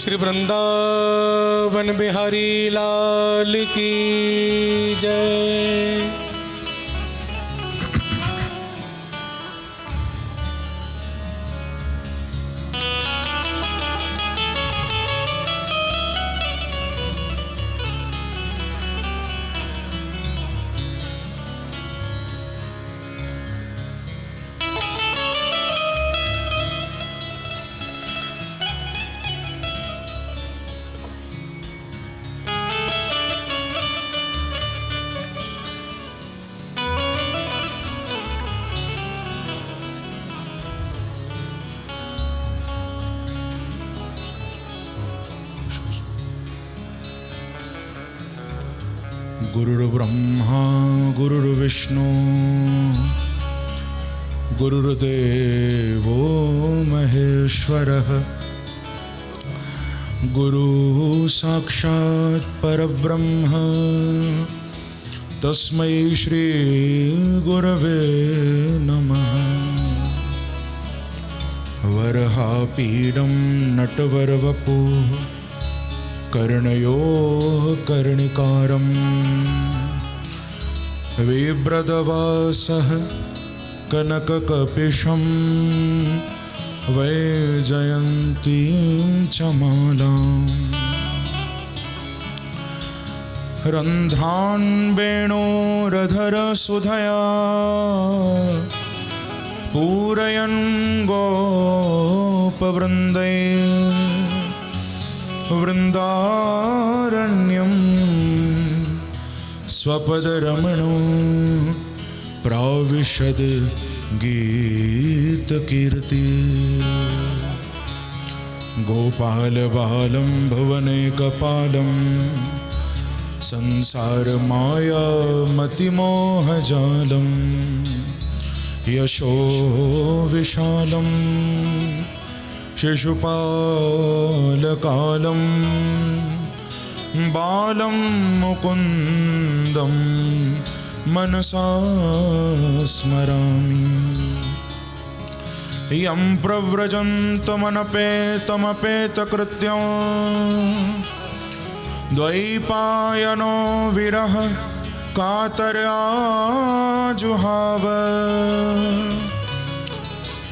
श्री वृंदावन बिहारी लाल की जय। गुरुर्ब्रह्मा गुरुर्विष्णु गुरुर्देवो महेश्वरः गुरु साक्षात् परब्रह्म तस्मै श्री गुरवे नमः। वरहापीडं नटवरवपुः कर्णयोः कर्णिकारं विभ्रदवासः कनककपिशं वैजयन्तीं च मालाम् रन्ध्रान् वेणोरधरसुधया पूरयन् गोपवृन्दै वृन्दारण्यं स्वपदरमणो प्राविशद् गीतकीर्ति। गोपालबालं भुवनैकपालं संसारमायामतिमोहजालं यशो विशालं शिशुपालकालं बालं मुकुन्दं मनसा स्मरामि। यं प्रव्रजन्तमनपेतमपेतकृत्यं द्वैपायनो विरह कातर्या जुहाव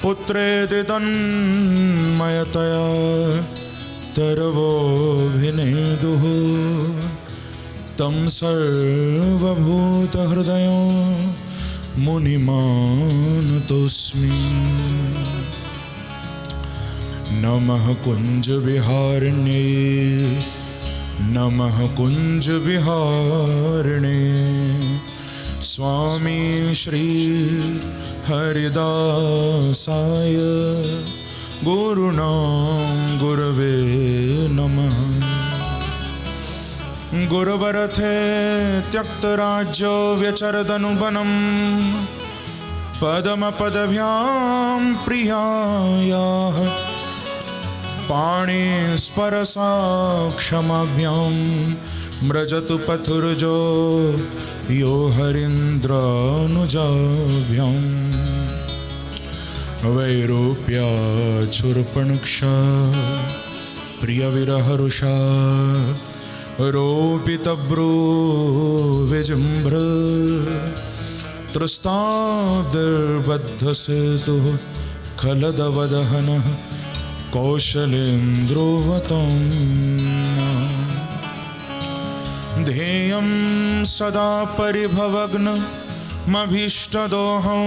पुत्रेति तन्मयतया तरवोऽभिनेदुः तं सर्वभूतहृदयं मुनिमानतोऽस्मि। नमः कुञ्जविहारिणे नमः कुञ्जविहारिणे स्वामी श्री हरिदासाय गुरुणां गुरवे नमः। गुरुवरथे त्यक्तराज्यो व्यचरदनुवनं पदमपदभ्यां प्रियायाः पाणिस्परसाक्षमाभ्यां मृजतु पथुर्जो यो हरीन्द्रानुजाभ्यां वैरूप्याच्छुर्पणक्षा प्रियविरहरुषा रोपितब्रूविजृम्भ त्रस्ताद्बद्धसेतुः खलदवदहनः कौशलेन्द्रोवतं ध्येयं सदा परिभवग्नमभीष्टदोहं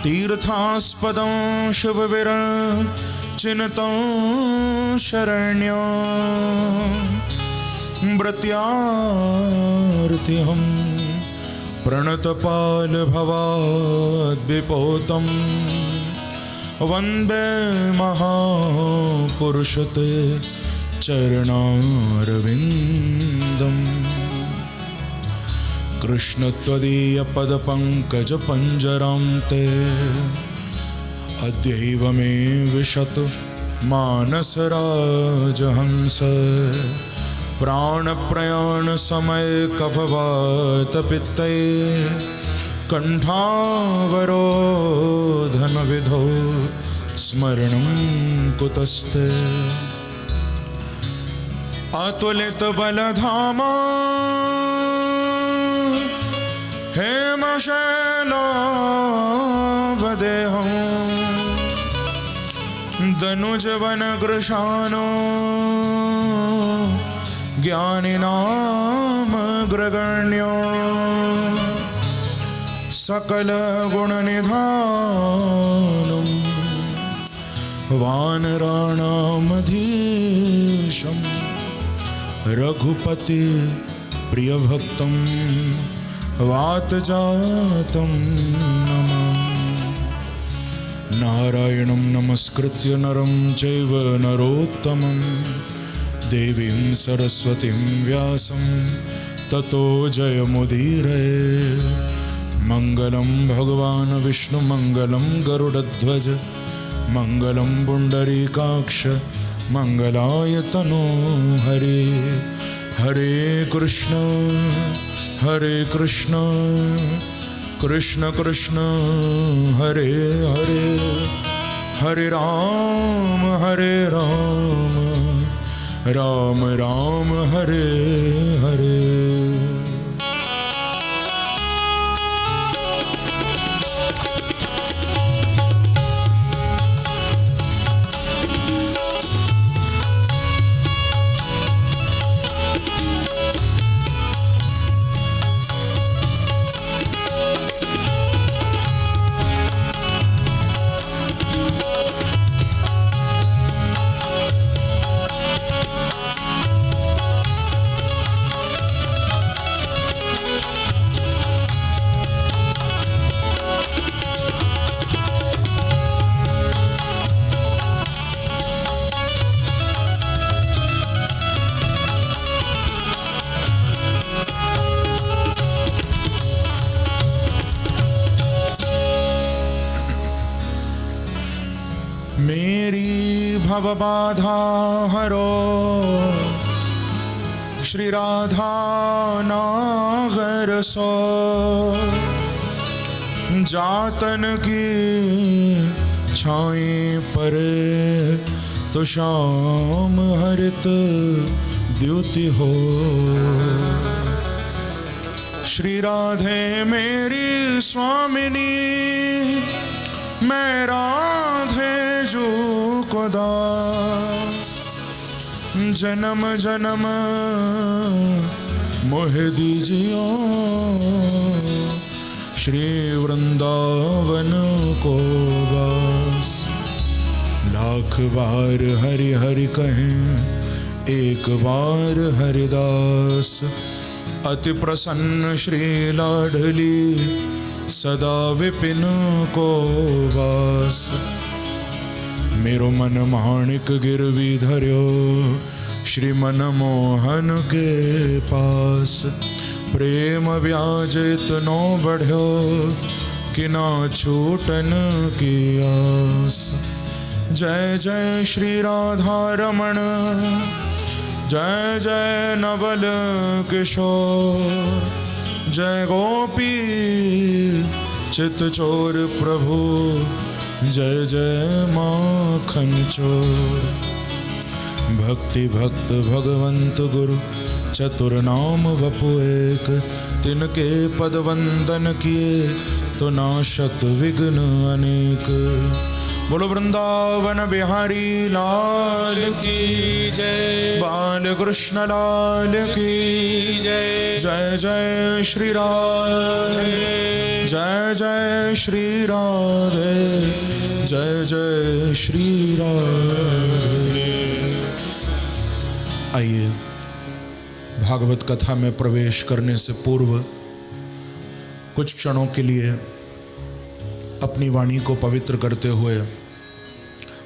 तीर्थास्पदं शिवविरचिन्तं शरण्यं व्रत्यार्थिहं प्रणतपालभवाद्विपोतं वन्दे महापुरुषते चरणारविन्दम्। कृष्ण त्वदीयपदपङ्कजपञ्जरां ते अद्यैव मे विशतु मानसराजहंस। प्राणप्रयाणसमये कफवातपित्ते कण्ठावरोधनविधौ स्मरणं कुतस्ते। अतुलित बलधामा हेमशैलावदेहं दनुजवनकृशानो ज्ञानिनामग्रगण्यो सकलगुणनिधानं वानराणामधीशं रघुपति प्रियभक्तं वातजातं नमामि। नारायणं नमस्कृत्य नरं चैव नरोत्तमं देवीं सरस्वतीं व्यासं ततो जयमुदीरये। मङ्गलं भगवान् विष्णु मङ्गलं गरुडध्वज मङ्गलं पुण्डरीकाक्ष मङ्गलाय तनो हरे। हरे कृष्ण कृष्ण कृष्ण हरे हरे, हरे राम राम राम हरे हरे। मेरी भवबाधा हरो श्री राधा नागर सो, जातन की छाई पर तो शाम हरित द्युति हो। श्री राधे मेरी स्वामिनी मैं राधे जो को दास, जन्म जन्म मोह दीजियो श्री वृंदावन को वास। लाख बार हरि हरि कहें एक बार हरिदास, अति प्रसन्न श्री लाडली सदा विपिन को वास। मेरो मन माणिक गिरवी धर्यो श्री मन मोहन के पास। प्रेम ब्याज इतनो बढ़्यो कि ना छूटन की आस। जय जय श्री राधा रमण जय जय नवल किशोर, जय गोपी चित चोर प्रभु जय जय माखन चोर। भक्ति भक्त भगवंत गुरु चतुर नाम वपु एक, तिनके पद वंदन किए तो नाशत विघ्न अनेक। बोलो वृंदावन बिहारी लाल की जय, बाल कृष्ण लाल की जय। जय जय श्री राधे जय जय श्री राधे जय जय श्री राधे। आइए भागवत कथा में प्रवेश करने से पूर्व कुछ क्षणों के लिए अपनी वाणी को पवित्र करते हुए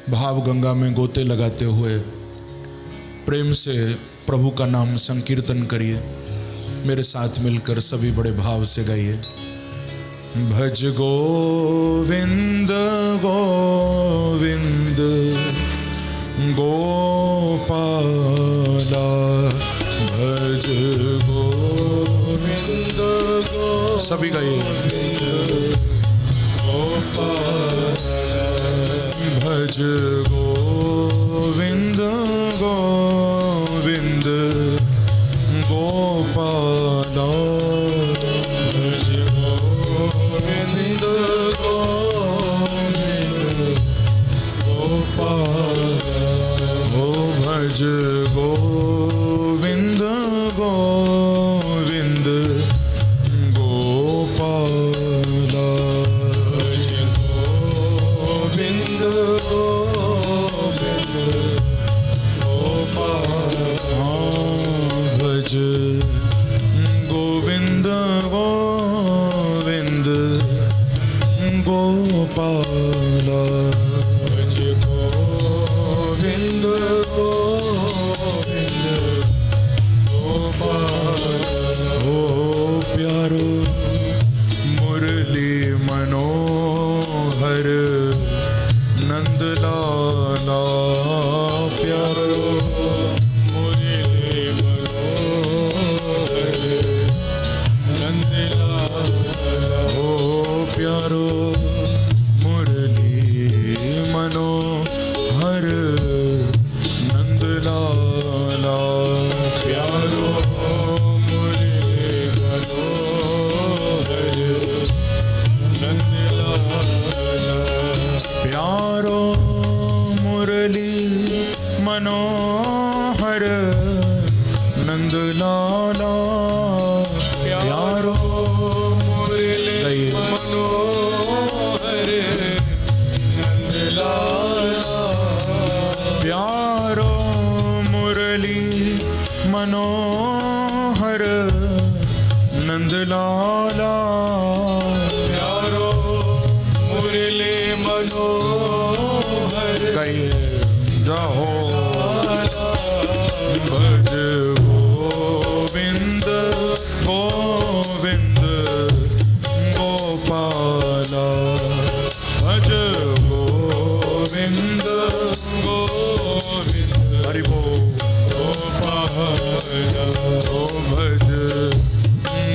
भाव गंगा में गोते लगाते हुए प्रेम से प्रभु का नाम संकीर्तन करिए। मेरे साथ मिलकर सभी बड़े भाव से गाइए। भज गोविंद गोविंद गोपाला, भज गोविंद गो, सभी गाइए। भज गोविंद गोविंद गोविंद गोविंद गोपाला भज गोविंद गोविंद गोपाला भज गोविंद गोविंद गोपाला भज गोविंद गोविंद गोपाला ओ प्यारो मुरली मनोहर नंदलाला प्यारो मुरली मनोहर नंदलाला ओ प्यारो मुरली मनोहर नंदलाला प्यारो मुरली मनोहर नंदलाला प्यारो मुरली मनोहर नंदलाला प्यारो मुरली मनोहर नंदलाला प्यारो मुरली मनोहर नंदलाला प्यारो मुरली मनोहर कहिए जाओ भज गोविंद गोविंद गोपाला भज गोविंद गोविंद हरि बोल गोपाला ओ भज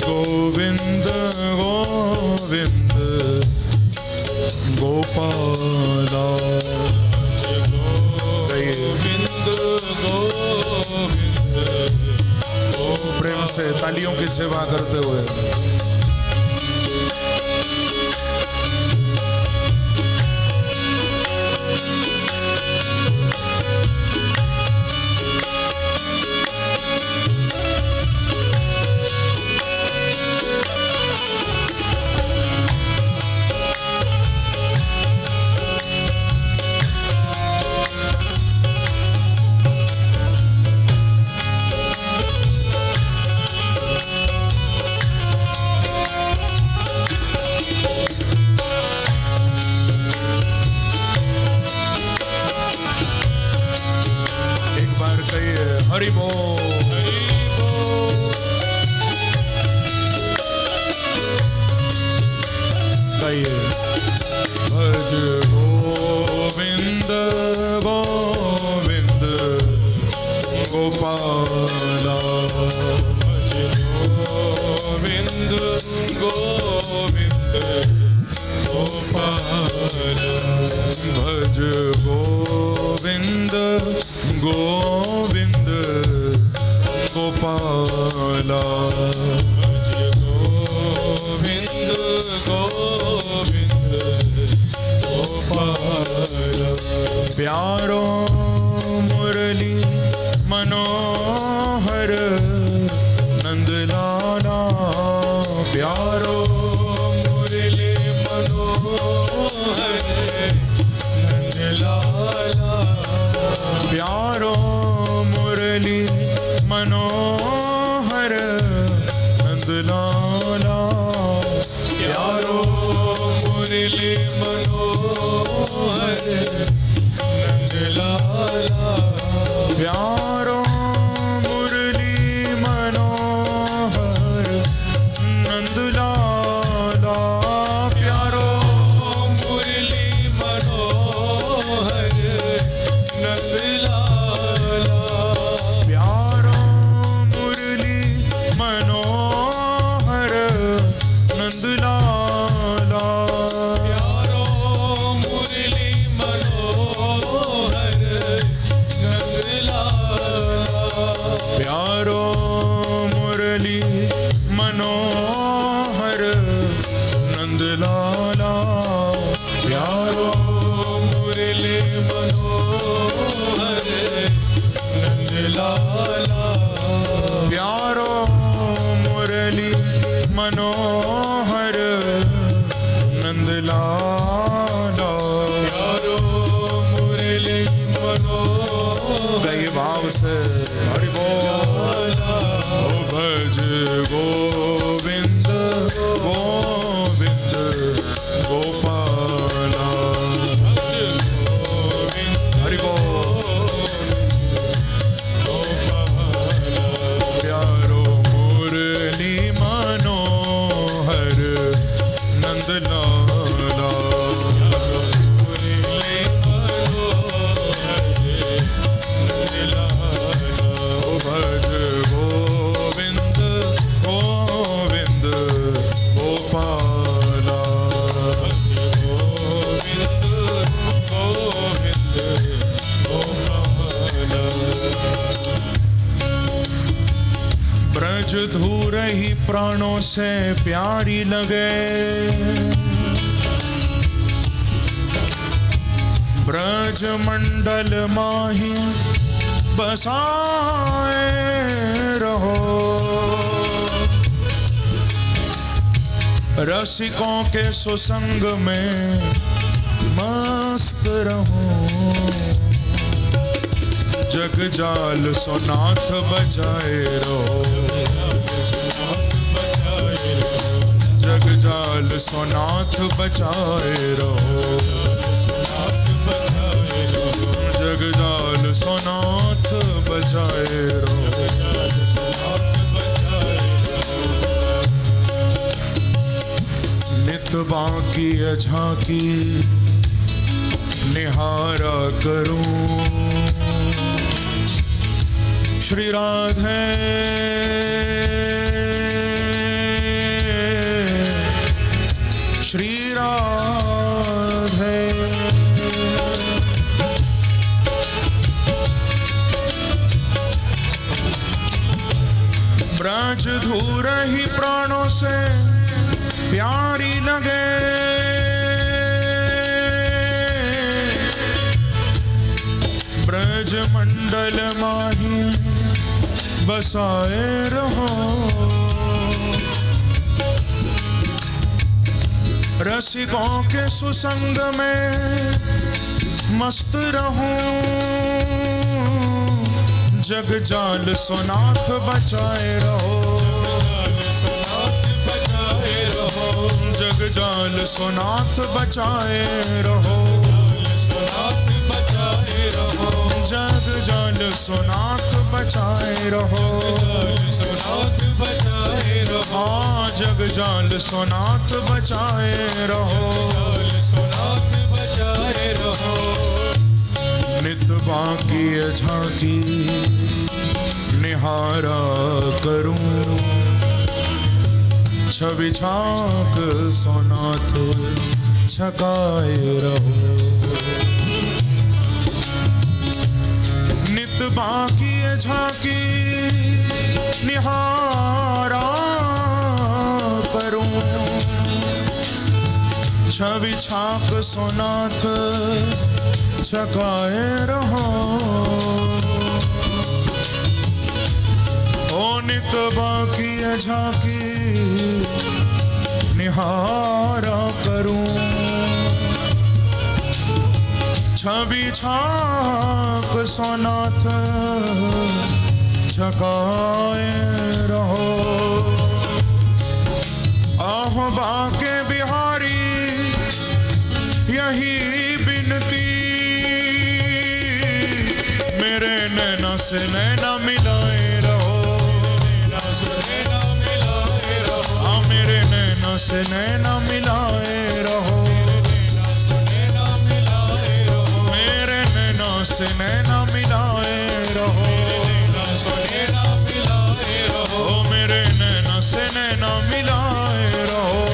गोविंद गोविंद गोपाला गोविंद गोविंद प्रेम से तालियों की सेवा करते हुए हरि बोल कहिए भज गोविंद गोविंद गोपाला भज गोविंद गोविंद गोपाला भज गोविंद गोविंद गोपाला भज गोविंद गोविंद गोपाला प्यारो मुरली मनोहर नंदलाला प्यारो मुरली मनोहर नंदलाला प्यारो मुरली मनोहर नंदलाला प्यारो मुरली मनोहर नंदलाला प्यारो मुरली मनोहर नंदलाला प्यारो मुरली मनोहर नंदलाला प्यारो मुरली मनोहर नंदलाला प्यारो मुरली मनोहर नंदलाला गाइए भाव से हरि बोल। ओ भज गोविंद गोविंद गोपाला, हरि बोल। प्यारो मुरली मनोहर नंद लाला, भज गोविंद गोविंद गोपाला, गोविंद गोविंद गोपाला। ब्रज धूर ही प्राणों से प्यारी लगे, ब्रज मंडल माही बसाए रहो, रसिकों के सुसंग में मस्त रहो, जग जाल सोनाथ बजाए रहो, जग जाल सोनाथ बजाए रहो, जग जाल सोनाथ बजाए रहो। नित बाकी झांकी निहारा करूं, श्री राधे श्री राधे। ब्रज धूर ही प्राणों से प्यारी लगे, ब्रज मंडल माही बसाए रहो, रसिकों के सुसंग में मस्त रहूं, जग जाल सोनाथ बचाए रहो, जग जाल सोनाथ बचाए रहो, जग जाल सोनाथ बचाए रहो, हाँ जग जाल सोनाथ बचाए रहो। नित बाकी झांकी निहारा करूं, छवि छाक सोनाथ छकाए रहो, नित बाकी झांकी निहारा करूं, छवि छाक सोनाथ छकाए रहो, ओ नित बाकी झांकी निहारा करूं, छवि छाक सोनाथ छकाए रहो। आहो बाके बिहारी यही बिनती, मेरे नैना से नैना मिलाए रहो, मेरे नैना से नैना मिलाए रहो, मेरे नैना से नैना मिलाए रहो, ओ मेरे नैना से नैना मिलाए रहो,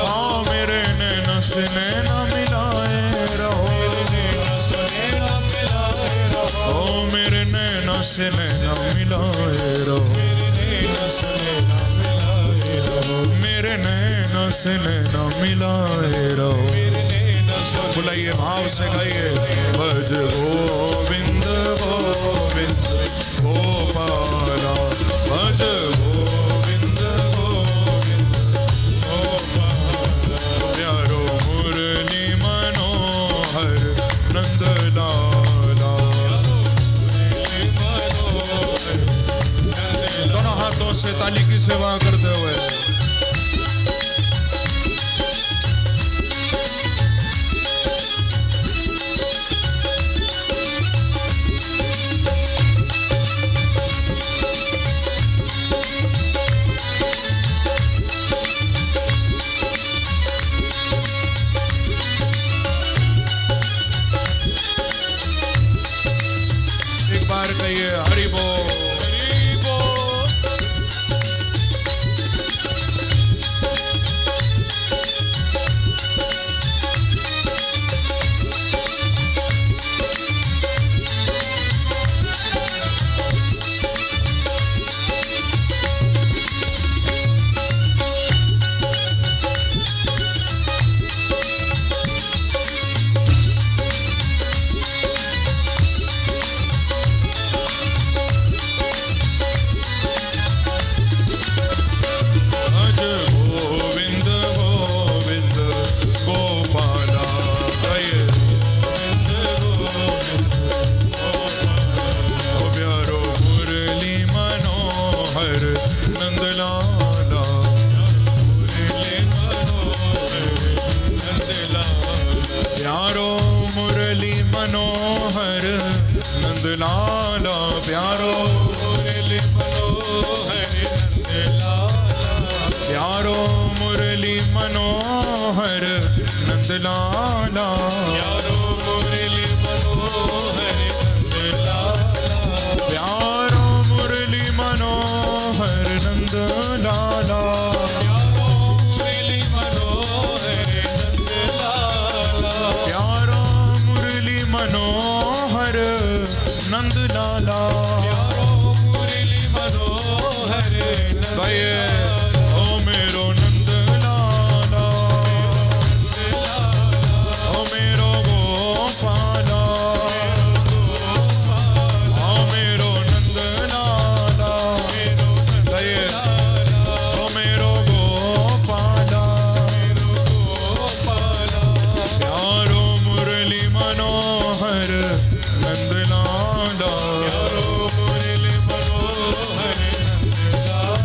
हाँ मेरे नैना से नैना मिलाए रहो, ओ मेरे नैना से नैना मिलाए रहो, मेरे नैना से नैना मिलाए रहो। बुलाइए भाव से गाइए, भज गोविंद गोविंद गोपाला, भज गोविंद गोविंद गोपाला, प्यारो मुरली मनोहर नंदलाल। से ताली की सेवा करते हुए एक बार कहिए हरि बोल। हरि बोल। भज गोविंद गोविंद गोपाला कहिए ओ प्यारो मुरली मनोहर नंदलाला प्यारो मुरली मनोहर नंदलाला प्यारो मुरली मनोहर नंदलाला प्यारो मुरली मनोहर नंदलाला प्यारो मुरली मनोहर नंदलाला प्यारो मुरली मनोहर नंदलाला प्यारो मुरली मनोहर नंदलाला प्यारो मुरली मनोहर नंदलाला प्यारो मुरली मनोहर गए नंदलाला ओ मेरो नंदलाला ओ मेरो गोपाला ओ मेरो नंदलाला गए ओ मेरो गोपाला प्यारो मुरली मनोहर नंदलाला प्यारो मुरली मनोहर नंदलाला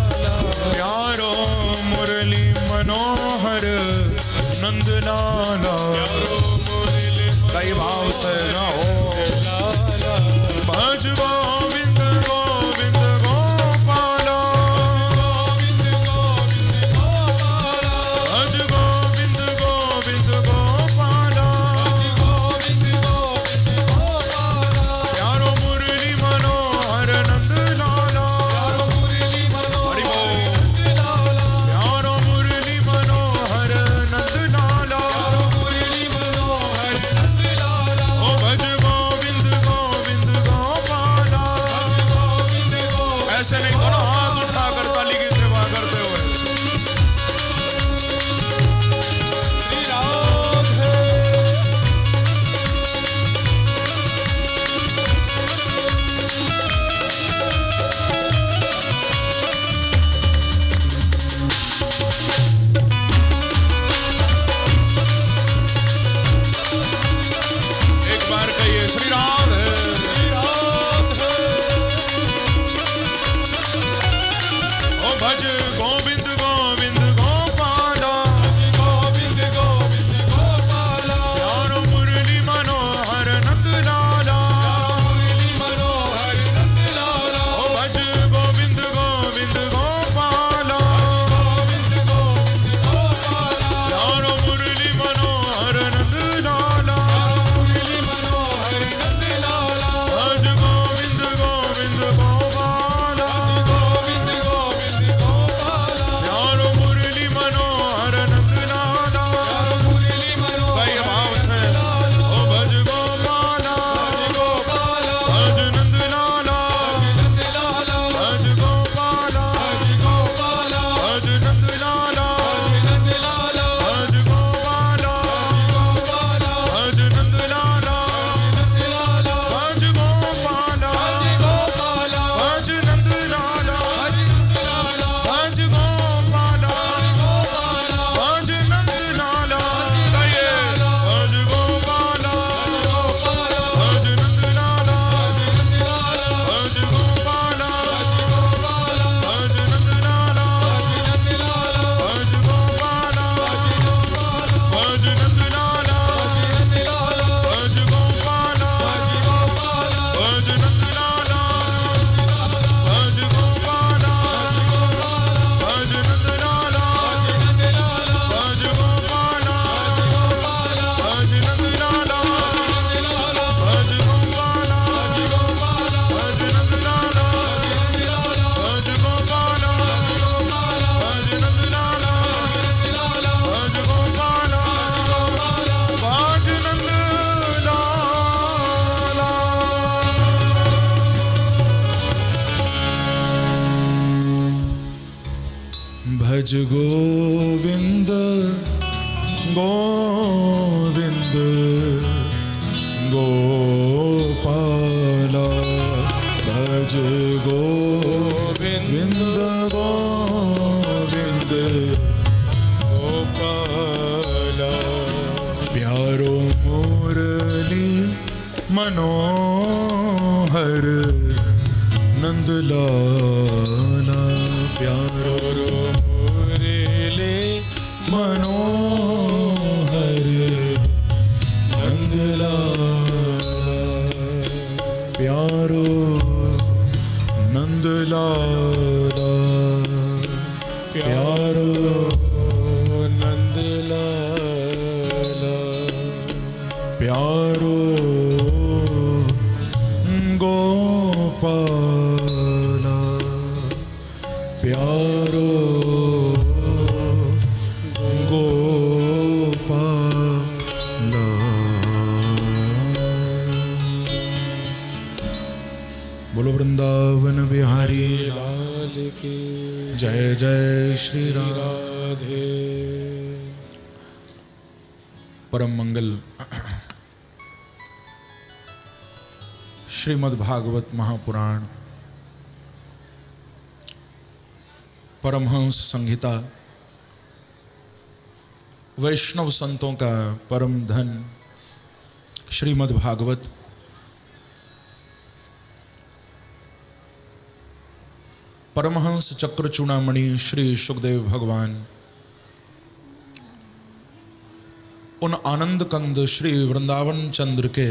भज गोविंद गोविंद गोपाला भज गोविंद गोविंद गोपाला प्यारो मुरली मनोहर नंदलाला प्यारो मुरली मनोहर नंदलाला प्यारो नंदलाला प्यारो नंदलाला प्यारो गोपाला प्यारो गोपाला। बोलो वृंदावन बिहारी लाल की जय जय श्री राम। राधे। परम मंगल श्रीमद् भागवत महापुराण परमहंस संहिता वैष्णव संतों का परम धन श्रीमद् भागवत परमहंस चक्र चूड़ामणि श्री सुखदेव भगवान उन आनंद कंद श्री वृंदावन चंद्र के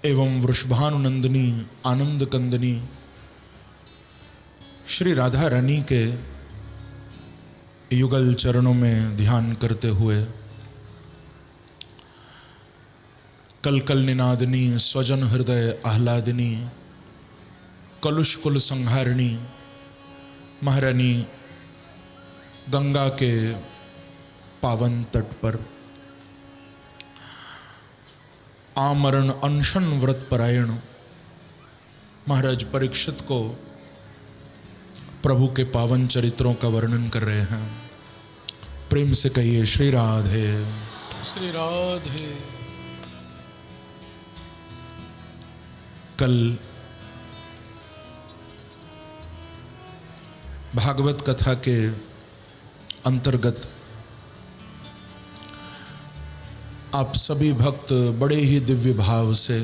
एवं वृषभानुनंदिनी आनंद कंदनी श्री राधा रानी के युगल चरणों में ध्यान करते हुए कल कल निनादिनी स्वजन हृदय आह्लादिनी कलुष कुल संहारिणी महारानी गंगा के पावन तट पर आमरण अनशन व्रत परायण महाराज परीक्षित को प्रभु के पावन चरित्रों का वर्णन कर रहे हैं। प्रेम से कहिए श्री राधे श्री राधे। कल भागवत कथा के अंतर्गत आप सभी भक्त बड़े ही दिव्य भाव से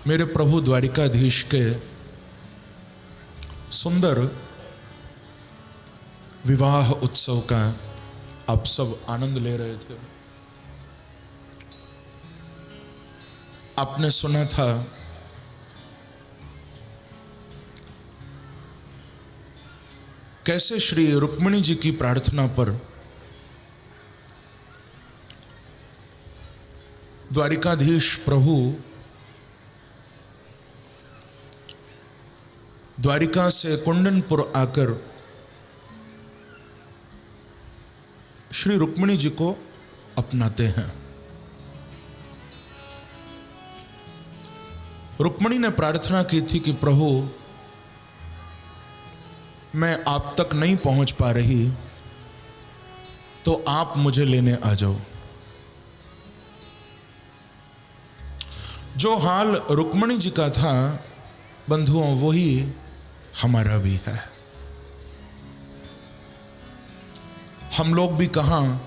मेरे प्रभु द्वारिकाधीश के सुंदर विवाह उत्सव का आप सब आनंद ले रहे थे। आपने सुना था कैसे श्री रुक्मिणी जी की प्रार्थना पर द्वारिकाधीश प्रभु द्वारिका से कुंडनपुर आकर श्री रुक्मिणी जी को अपनाते हैं। रुक्मिणी ने प्रार्थना की थी कि प्रभु मैं आप तक नहीं पहुंच पा रही तो आप मुझे लेने आ जाओ। जो हाल रुक्मिणी जी का था बंधुओं वही हमारा भी है। हम लोग भी कहां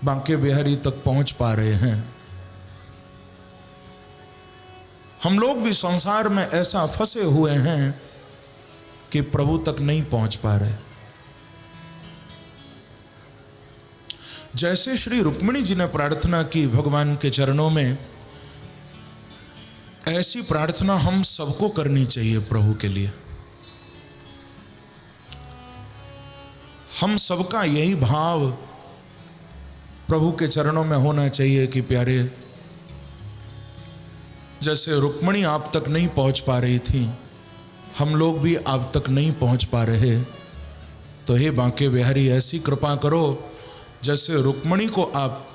बांके बिहारी तक पहुंच पा रहे हैं। हम लोग भी संसार में ऐसा फंसे हुए हैं कि प्रभु तक नहीं पहुंच पा रहे। जैसे श्री रुक्मिणी जी ने प्रार्थना की भगवान के चरणों में, ऐसी प्रार्थना हम सबको करनी चाहिए प्रभु के लिए। हम सबका यही भाव प्रभु के चरणों में होना चाहिए कि प्यारे, जैसे रुक्मिणी आप तक नहीं पहुंच पा रही थी, हम लोग भी आप तक नहीं पहुंच पा रहे, तो हे बांके बिहारी ऐसी कृपा करो जैसे रुक्मिणी को आप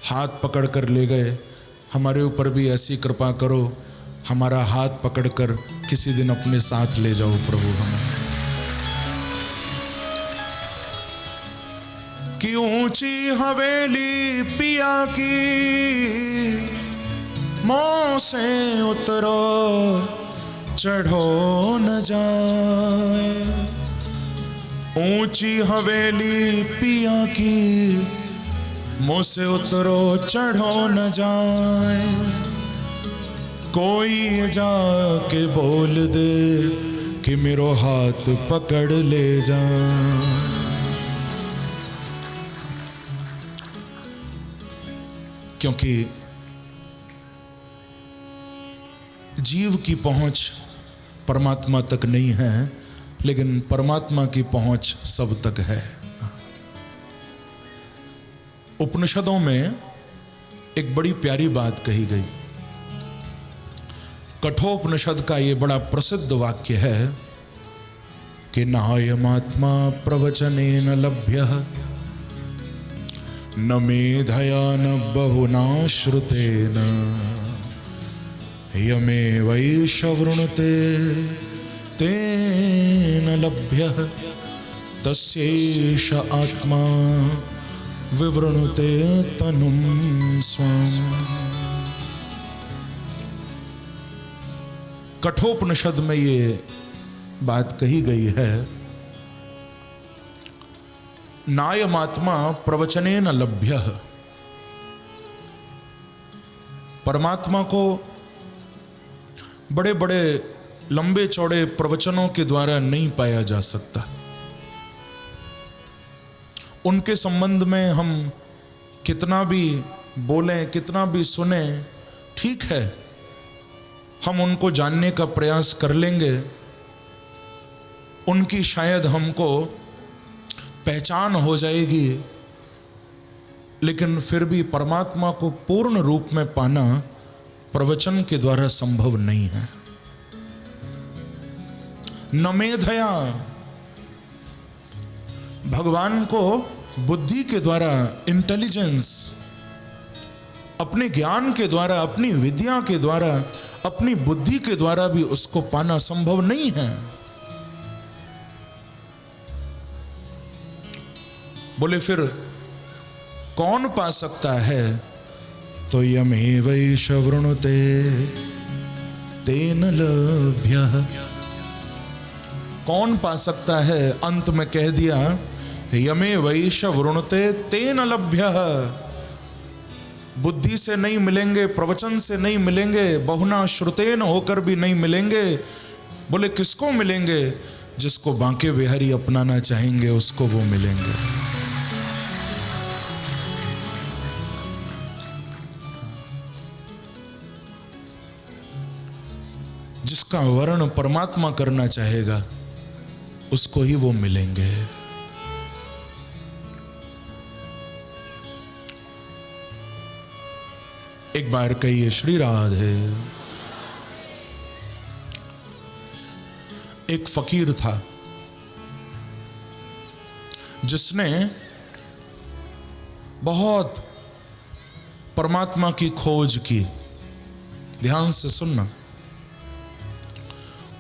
हाथ पकड़ कर ले गए, हमारे ऊपर भी ऐसी कृपा करो, हमारा हाथ पकड़कर किसी दिन अपने साथ ले जाओ प्रभु हमें। कि ऊंची हवेली पिया की, मों से उतरो चढ़ो न जाए। ऊंची हवेली पिया की, मुँह से उतरो चढ़ो न जाए। कोई जाके बोल दे कि मेरो हाथ पकड़ ले जा। क्योंकि जीव की पहुंच परमात्मा तक नहीं है, लेकिन परमात्मा की पहुंच सब तक है। उपनिषदों में एक बड़ी प्यारी बात कही गई। कठोपनिषद का ये बड़ा प्रसिद्ध वाक्य है कि नायमात्मा प्रवचनेन लभ्यः न मेधया न बहुना श्रुतेन यमेवैष वृणुते तेन लभ्यः तस्यैष आत्मा विवृणुते तनुं स्वाम्। कठोपनिषद में ये बात कही गई है, नायमात्मा प्रवचनेन लभ्यः। परमात्मा को बड़े बड़े लंबे चौड़े प्रवचनों के द्वारा नहीं पाया जा सकता। उनके संबंध में हम कितना भी बोलें, कितना भी सुने, ठीक है, हम उनको जानने का प्रयास कर लेंगे, उनकी शायद हमको पहचान हो जाएगी, लेकिन फिर भी परमात्मा को पूर्ण रूप में पाना प्रवचन के द्वारा संभव नहीं है। न मेधया, भगवान को बुद्धि के द्वारा, इंटेलिजेंस, अपने ज्ञान के द्वारा, अपनी विद्या के द्वारा, अपनी बुद्धि के द्वारा भी उसको पाना संभव नहीं है। बोले फिर कौन पा सकता है? तो यमेवैष वृणुते तेन लभ्यः। कौन पा सकता है? अंत में कह दिया यमेवैष वृणुते तेन लभ्यः। बुद्धि से नहीं मिलेंगे, प्रवचन से नहीं मिलेंगे, बहुना श्रुतेन होकर भी नहीं मिलेंगे। बोले किसको मिलेंगे? जिसको बांके बिहारी अपनाना चाहेंगे उसको वो मिलेंगे। जिसका वर्ण परमात्मा करना चाहेगा उसको ही वो मिलेंगे। एक बार कहिए श्री राधे। एक फकीर था जिसने बहुत परमात्मा की खोज की। ध्यान से सुनना।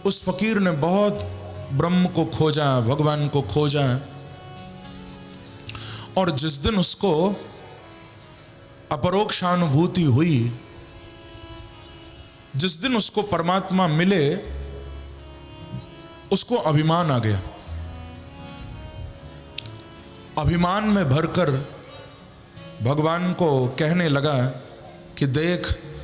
उस फकीर ने बहुत ब्रह्म को खोजा, भगवान को खोजा, और जिस दिन उसको अपरोक्षानुभूति हुई, जिस दिन उसको परमात्मा मिले, उसको अभिमान आ गया। अभिमान में भरकर भगवान को कहने लगा कि देख,